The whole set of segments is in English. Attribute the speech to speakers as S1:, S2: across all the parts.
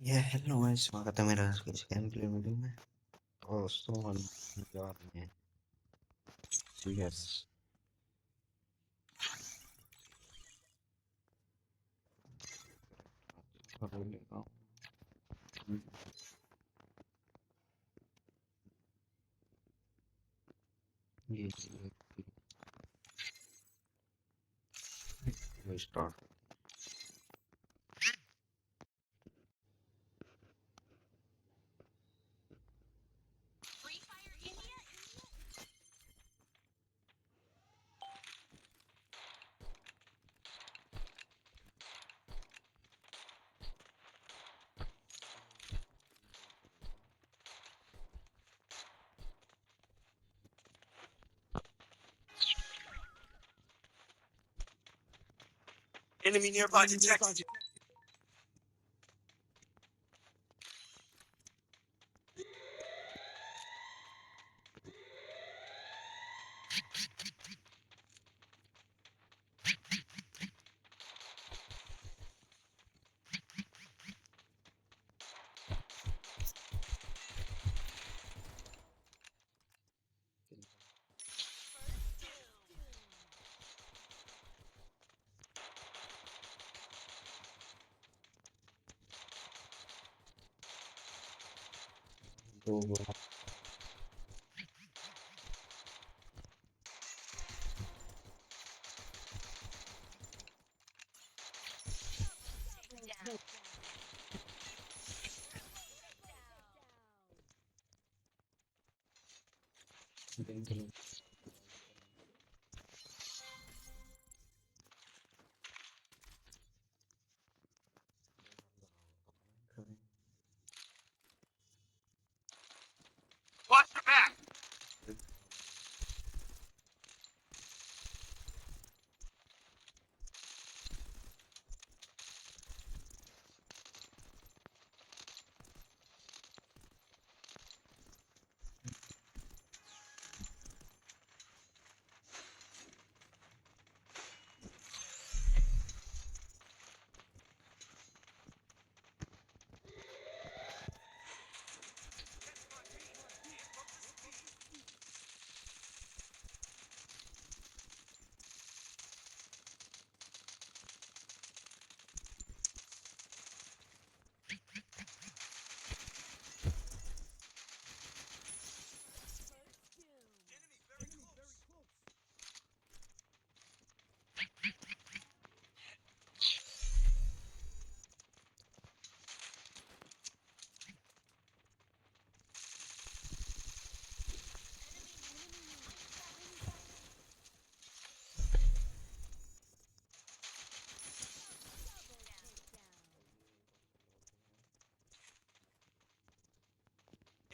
S1: Ya, hello guys, mga katamera sa sekian kali video में दोस्तों हम जा रहे हैं yes we start
S2: Enemy nearby detected.
S1: तो
S2: Watch your back.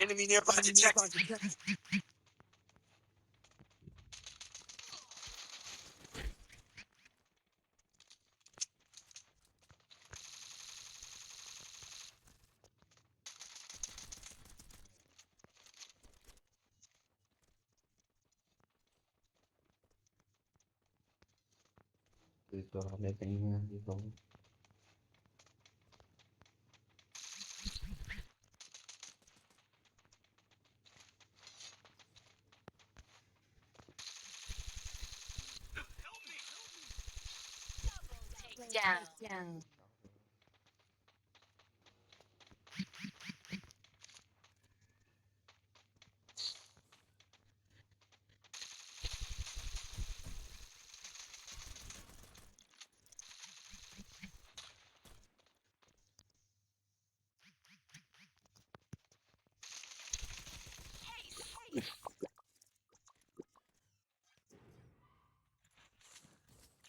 S2: Enemy nearby detected.
S1: itu ada kayaknya gitu
S3: Down.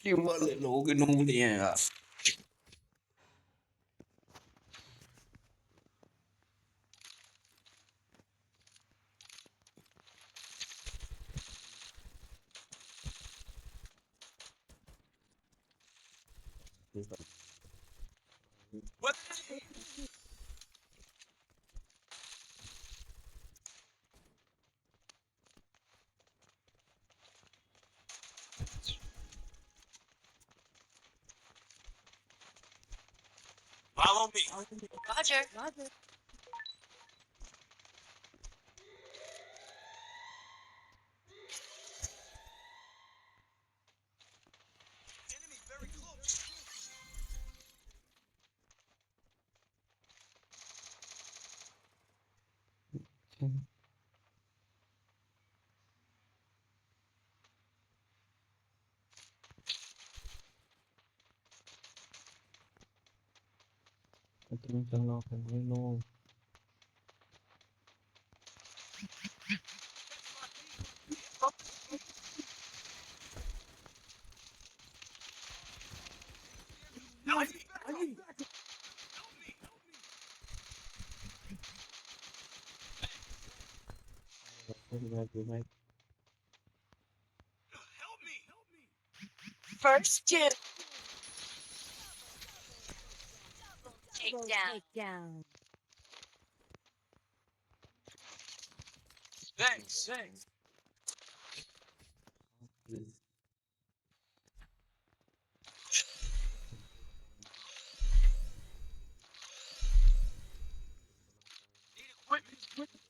S1: gimana lo ginungnya
S2: What? Follow me.
S3: Roger.
S2: Enemy very close.
S1: Okay. Tôi cho nó không có luôn.
S2: I need backup. Help me. Help me.
S3: First two. Takedown.
S2: Thanks. Need equipment.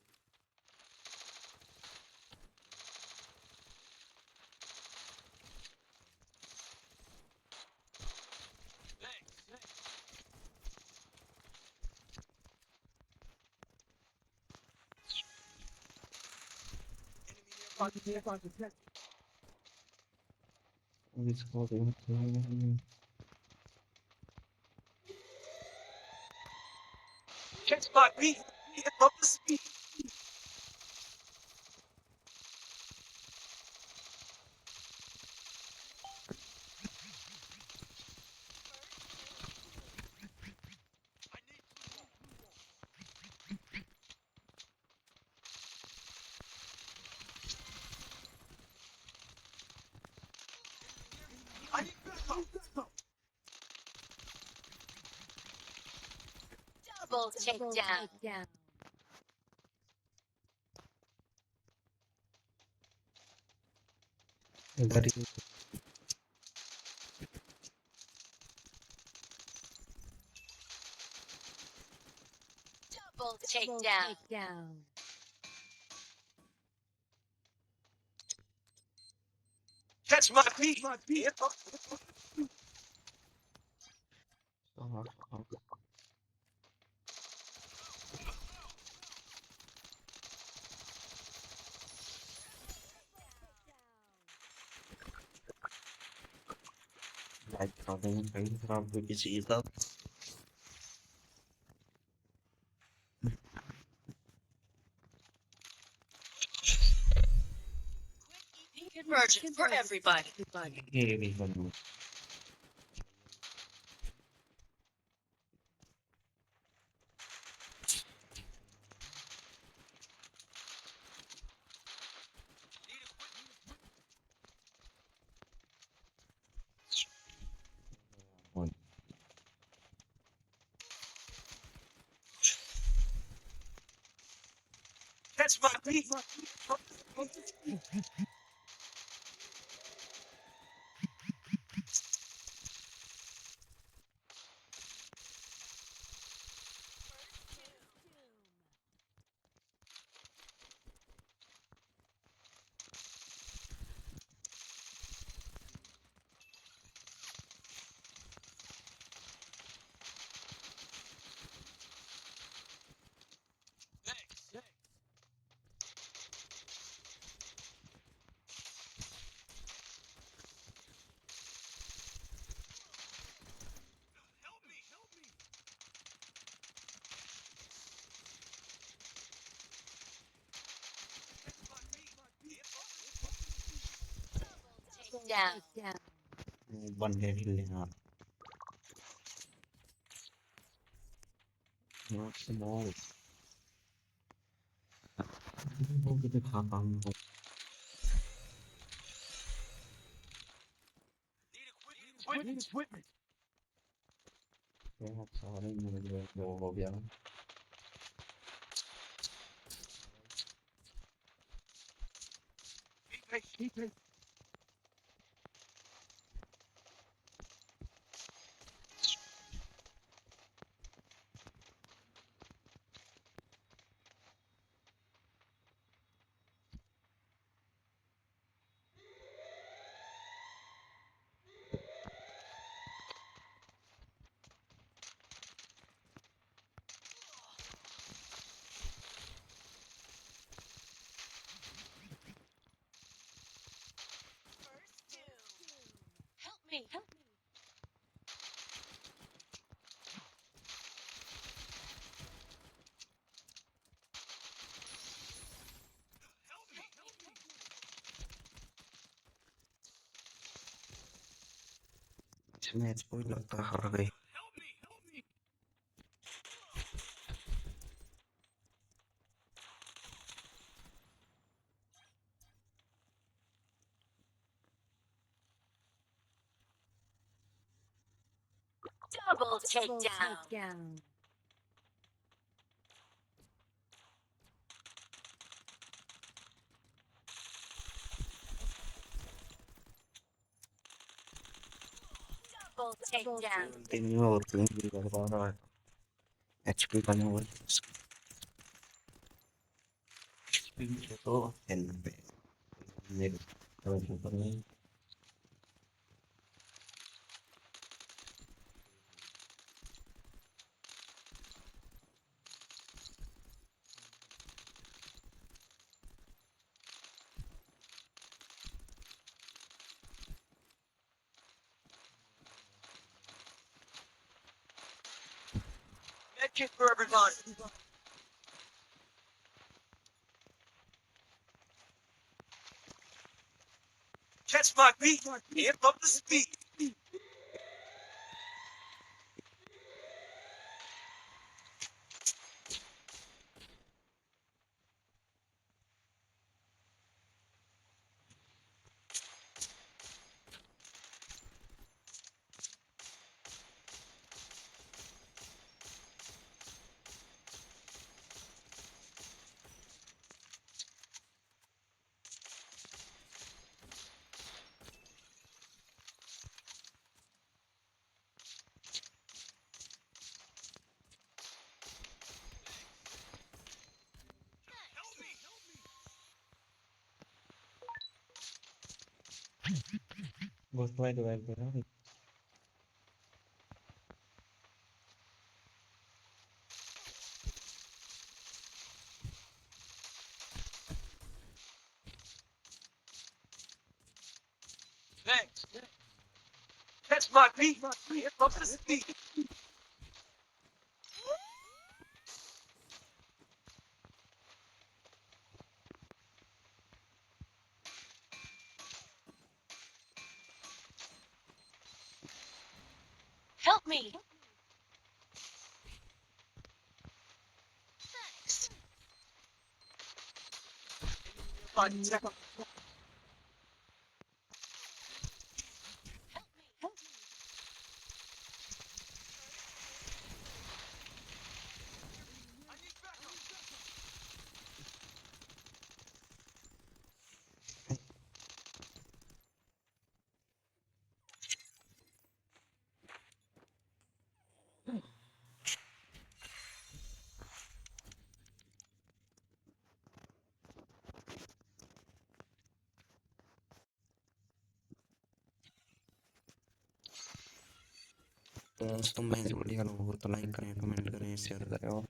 S2: Thanks. Enemy nearby.
S1: It's called in.
S2: Catch my beat. Up the speed. I need backup.
S3: Double takedown.
S1: Everybody.
S3: Double takedown.
S2: Catch my beat.
S1: Like something very from which is up.
S3: Conversion for everybody.
S1: Even one.
S2: Catch my beat. Thanks. Help me. Catch my beat.
S3: Down.
S1: One day will not small. Không cái khả bằng một
S2: Need equipment.
S1: cái hạt so đây một đồ vào biển.
S2: Keep it.
S1: Match को ही लगता हार गए।
S2: Help me! Help me!
S3: Double takedown. Double takedown.
S1: तीन और तीन भी लगा रहा है। एचपी का नहीं हुआ। एचपी में तो 90 मेरे ऊपर नहीं।
S2: Medkit for everybody. Catch my beat. Amp up the speed. Help me!
S1: बहुत वाइड वाइड कर रहा है।
S2: Thanks. Catch my beat. Amp up the speed.
S3: Help me.
S2: Body check. I need backup.
S1: तो दोस्तों मैं इस वीडियो को तो लाइक करें, कमेंट करें, शेयर करें और